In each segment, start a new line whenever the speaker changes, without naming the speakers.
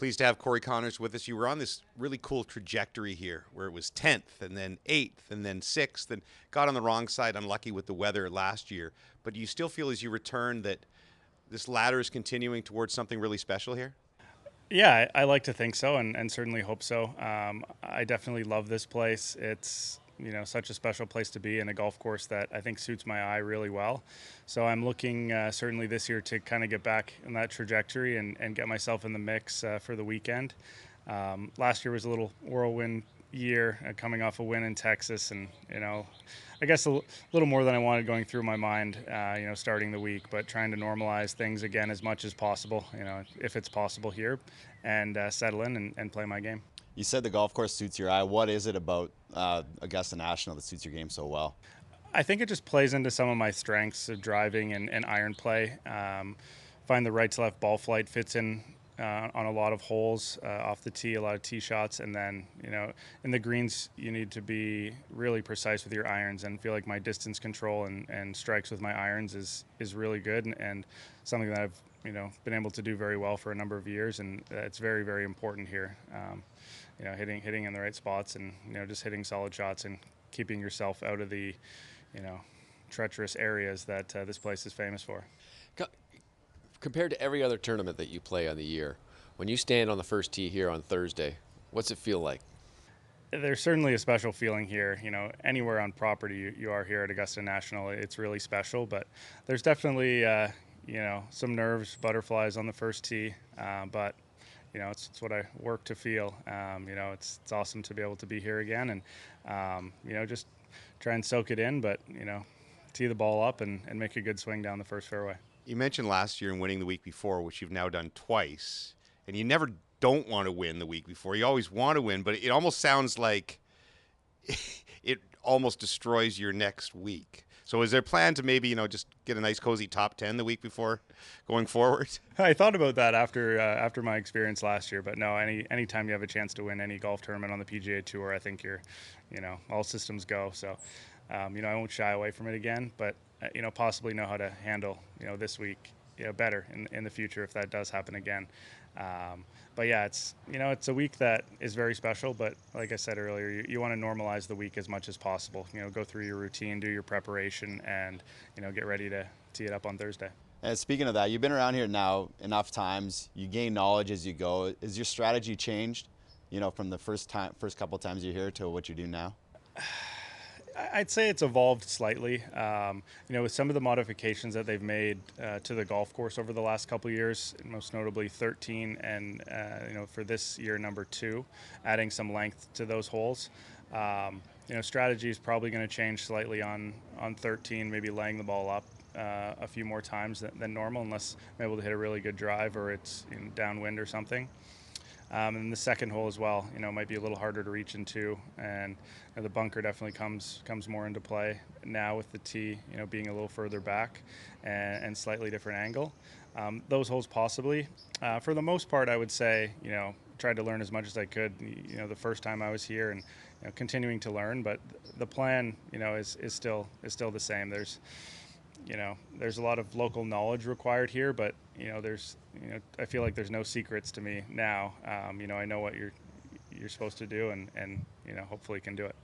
Pleased to have Corey Connors with us. You were on this really cool trajectory here where it was 10th and then 8th and then 6th and got on the wrong side, unlucky with the weather last year. But do you still feel as you return that this ladder is continuing towards something really special here?
Yeah, I like to think so, and certainly hope so. I definitely love this place. It's such a special place to be, in a golf course that I think suits my eye really well. So I'm looking certainly this year to kind of get back in that trajectory and get myself in the mix for the weekend. Last year was a little whirlwind year, coming off a win in Texas, and I guess a little more than I wanted going through my mind, starting the week, but trying to normalize things again as much as possible, if it's possible here, and settle in and play my game.
You said the golf course suits your eye. What is it about Augusta National that suits your game so well?
I think it just plays into some of my strengths of driving and iron play. Find the right to left ball flight fits in on a lot of holes off the tee, a lot of tee shots, and then in the greens you need to be really precise with your irons, and feel like my distance control and strikes with my irons is really good, and something that I've been able to do very well for a number of years, and it's very, very important here. Hitting in the right spots, and just hitting solid shots and keeping yourself out of the treacherous areas that this place is famous for.
Compared to every other tournament that you play on the year, when you stand on the first tee here on Thursday, what's it feel like?
There's certainly a special feeling here. Anywhere on property you are here at Augusta National, it's really special. But there's definitely some nerves, butterflies on the first tee. But it's what I work to feel. It's awesome to be able to be here again, and just try and soak it in. But tee the ball up and make a good swing down the first fairway.
You mentioned last year and winning the week before, which you've now done twice, and you never don't want to win the week before. You always want to win, but it almost sounds like it almost destroys your next week. So is there a plan to maybe, just get a nice cozy top 10 the week before going forward?
I thought about that after my experience last year, but no, anytime you have a chance to win any golf tournament on the PGA Tour, I think you're, all systems go. So, I won't shy away from it again, but possibly know how to handle, this week, better in the future if that does happen again. But yeah, it's a week that is very special, but like I said earlier, you want to normalize the week as much as possible. Go through your routine, do your preparation, and get ready to tee it up on Thursday.
And speaking of that, you've been around here now enough times. You gain knowledge as you go. Is your strategy changed, from the first couple times you're here to what you do now?
I'd say it's evolved slightly. With some of the modifications that they've made to the golf course over the last couple of years, most notably 13 and for this year number 2, adding some length to those holes. Strategy is probably going to change slightly on 13, maybe laying the ball up a few more times than normal, unless I'm able to hit a really good drive or it's downwind or something. And the second hole as well, might be a little harder to reach into, and the bunker definitely comes more into play now with the tee, being a little further back and slightly different angle. Those holes possibly. For the most part, I would say, tried to learn as much as I could, the first time I was here, and continuing to learn. But the plan, is still the same. There's a lot of local knowledge required here, but I feel like there's no secrets to me now. I know what you're supposed to do, and hopefully can do it.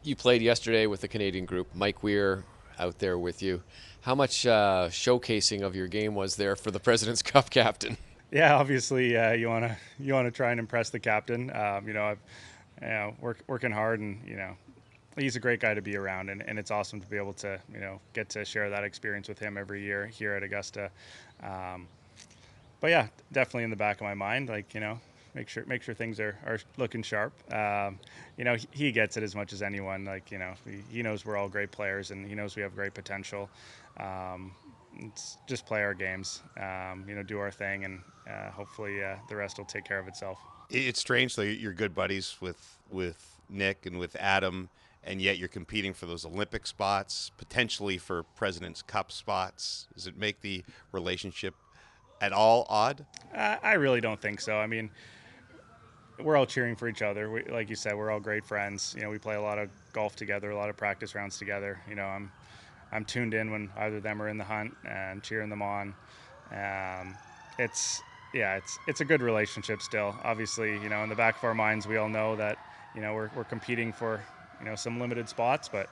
You played yesterday with the Canadian group. Mike Weir out there with you. How much showcasing of your game was there for the President's Cup captain?
Yeah, obviously, you wanna try and impress the captain. I've working hard, and he's a great guy to be around, and it's awesome to be able to get to share that experience with him every year here at Augusta. But yeah, definitely in the back of my mind, make sure things are looking sharp. He gets it as much as anyone. He knows we're all great players, and he knows we have great potential. It's just play our games, do our thing, and hopefully the rest will take care of itself.
It's strange, though, you're good buddies with Nick and with Adam, and yet you're competing for those Olympic spots, potentially for President's Cup spots. Does it make the relationship at all odd?
I really don't think so. I mean, we're all cheering for each other. Like you said, we're all great friends. We play a lot of golf together, a lot of practice rounds together. I'm tuned in when either of them are in the hunt and cheering them on. It's Yeah, it's a good relationship still. Obviously, you know, in the back of our minds, we all know that, you know, we're competing for, you know, some limited spots, but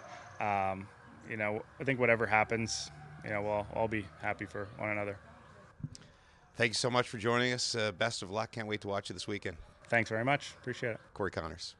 you know, I think whatever happens, you know, we'll all be happy for one another.
Thank you so much for joining us. Best of luck. Can't wait to watch you this weekend.
Thanks very much. Appreciate it.
Corey Connors.